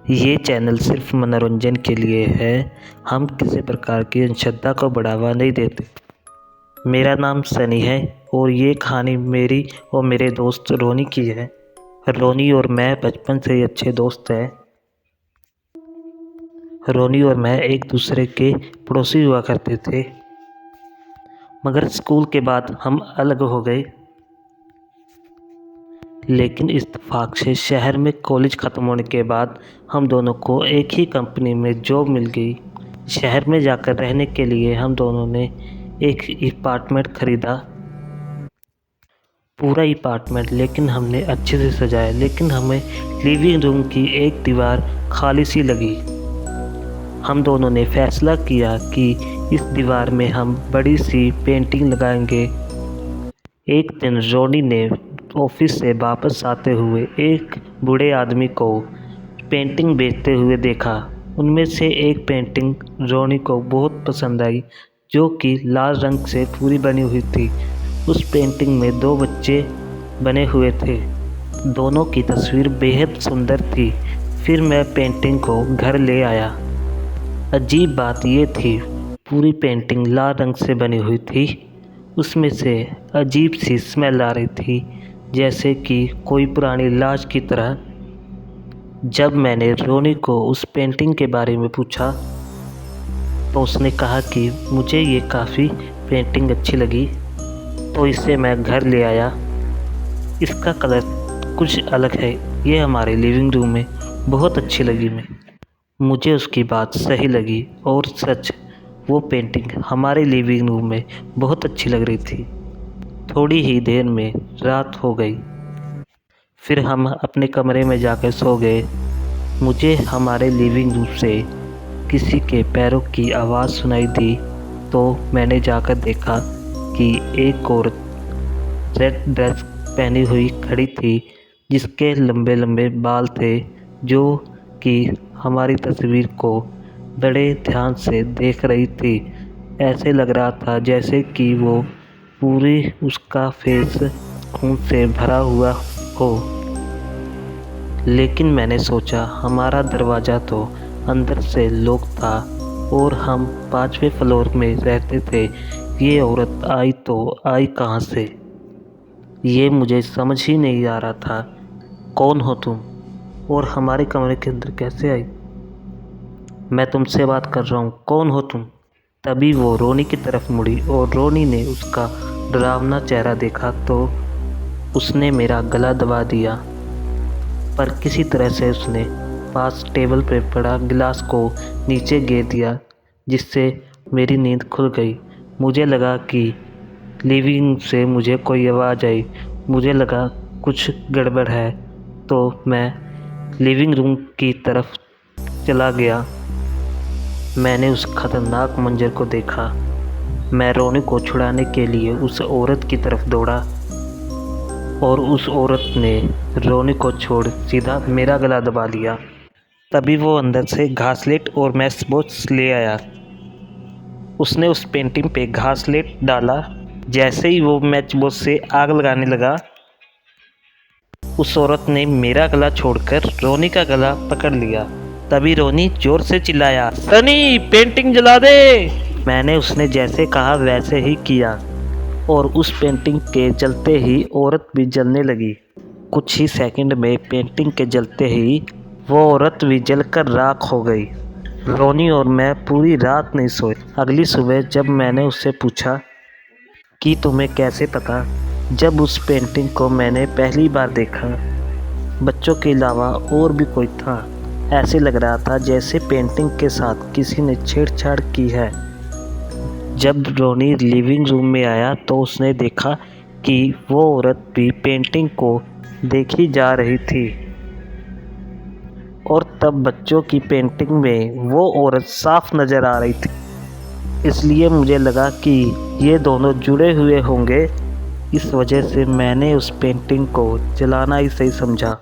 ये चैनल सिर्फ मनोरंजन के लिए है। हम किसी प्रकार की अंधश्रद्धा को बढ़ावा नहीं देते। मेरा नाम सनी है और ये कहानी मेरी और मेरे दोस्त रोनी की है। रोनी और मैं बचपन से ही अच्छे दोस्त हैं। रोनी और मैं एक दूसरे के पड़ोसी हुआ करते थे, मगर स्कूल के बाद हम अलग हो गए। लेकिन इत्तेफाक से शहर में कॉलेज ख़त्म होने के बाद हम दोनों को एक ही कंपनी में जॉब मिल गई। शहर में जाकर रहने के लिए हम दोनों ने एक अपार्टमेंट ख़रीदा, पूरा अपार्टमेंट। लेकिन हमने अच्छे से सजाया, लेकिन हमें लिविंग रूम की एक दीवार खाली सी लगी। हम दोनों ने फैसला किया कि इस दीवार में हम बड़ी सी पेंटिंग लगाएंगे। एक दिन रोनी ने ऑफिस से वापस आते हुए एक बूढ़े आदमी को पेंटिंग बेचते हुए देखा। उनमें से एक पेंटिंग रोनी को बहुत पसंद आई, जो कि लाल रंग से पूरी बनी हुई थी। उस पेंटिंग में दो बच्चे बने हुए थे। दोनों की तस्वीर बेहद सुंदर थी। फिर मैं पेंटिंग को घर ले आया। अजीब बात यह थी, पूरी पेंटिंग लाल रंग से बनी हुई थी। उसमें से अजीब सी स्मेल आ रही थी, जैसे कि कोई पुरानी लाश की तरह। जब मैंने रोनी को उस पेंटिंग के बारे में पूछा तो उसने कहा कि मुझे ये काफ़ी पेंटिंग अच्छी लगी, तो इसे मैं घर ले आया। इसका कलर कुछ अलग है, ये हमारे लिविंग रूम में बहुत अच्छी लगी। मुझे उसकी बात सही लगी और सच, वो पेंटिंग हमारे लिविंग रूम में बहुत अच्छी लग रही थी। थोड़ी ही देर में रात हो गई। फिर हम अपने कमरे में जाकर सो गए। मुझे हमारे लिविंग रूम से किसी के पैरों की आवाज़ सुनाई दी, तो मैंने जाकर देखा कि एक औरत रेड ड्रेस पहनी हुई खड़ी थी, जिसके लंबे लंबे बाल थे, जो कि हमारी तस्वीर को बड़े ध्यान से देख रही थी। ऐसे लग रहा था जैसे कि वो पूरी उसका फेस खून से भरा हुआ हो। लेकिन मैंने सोचा, हमारा दरवाज़ा तो अंदर से लॉक था और हम 5वें फ्लोर में रहते थे। ये औरत आई तो आई कहाँ से, ये मुझे समझ ही नहीं आ रहा था। कौन हो तुम और हमारे कमरे के अंदर कैसे आई? मैं तुमसे बात कर रहा हूँ, कौन हो तुम? तभी वो रोनी की तरफ मुड़ी और रोनी ने उसका डरावना चेहरा देखा तो उसने मेरा गला दबा दिया। पर किसी तरह से उसने पास टेबल पर पड़ा गिलास को नीचे गिर दिया, जिससे मेरी नींद खुल गई। मुझे लगा कि लिविंग से मुझे कोई आवाज़ आई। मुझे लगा कुछ गड़बड़ है, तो मैं लिविंग रूम की तरफ चला गया। मैंने उस खतरनाक मंजर को देखा। मैं रोनी को छुड़ाने के लिए उस औरत की तरफ दौड़ा और उस औरत ने रोनी को छोड़ सीधा मेरा गला दबा लिया। तभी वो अंदर से घासलेट और मैच बॉक्स ले आया। उसने उस पेंटिंग पे घासलेट डाला। जैसे ही वो मैच बॉक्स से आग लगाने लगा, उस औरत ने मेरा गला छोड़कर रोनी का गला पकड़ लिया। तभी रोनी जोर से चिल्लाया, सनी पेंटिंग जला दे। मैंने उसने जैसे कहा वैसे ही किया और उस पेंटिंग के जलते ही औरत भी जलने लगी। कुछ ही सेकंड में पेंटिंग के जलते ही वो औरत भी जलकर राख हो गई। रोनी और मैं पूरी रात नहीं सोए। अगली सुबह जब मैंने उससे पूछा कि तुम्हें कैसे पता, जब उस पेंटिंग को मैंने पहली बार देखा, बच्चों के अलावा और भी कोई था। ऐसे लग रहा था जैसे पेंटिंग के साथ किसी ने छेड़छाड़ की है। जब रोनी लिविंग रूम में आया तो उसने देखा कि वो औरत भी पेंटिंग को देखी जा रही थी और तब बच्चों की पेंटिंग में वो औरत साफ नज़र आ रही थी। इसलिए मुझे लगा कि ये दोनों जुड़े हुए होंगे। इस वजह से मैंने उस पेंटिंग को जलाना ही सही समझा।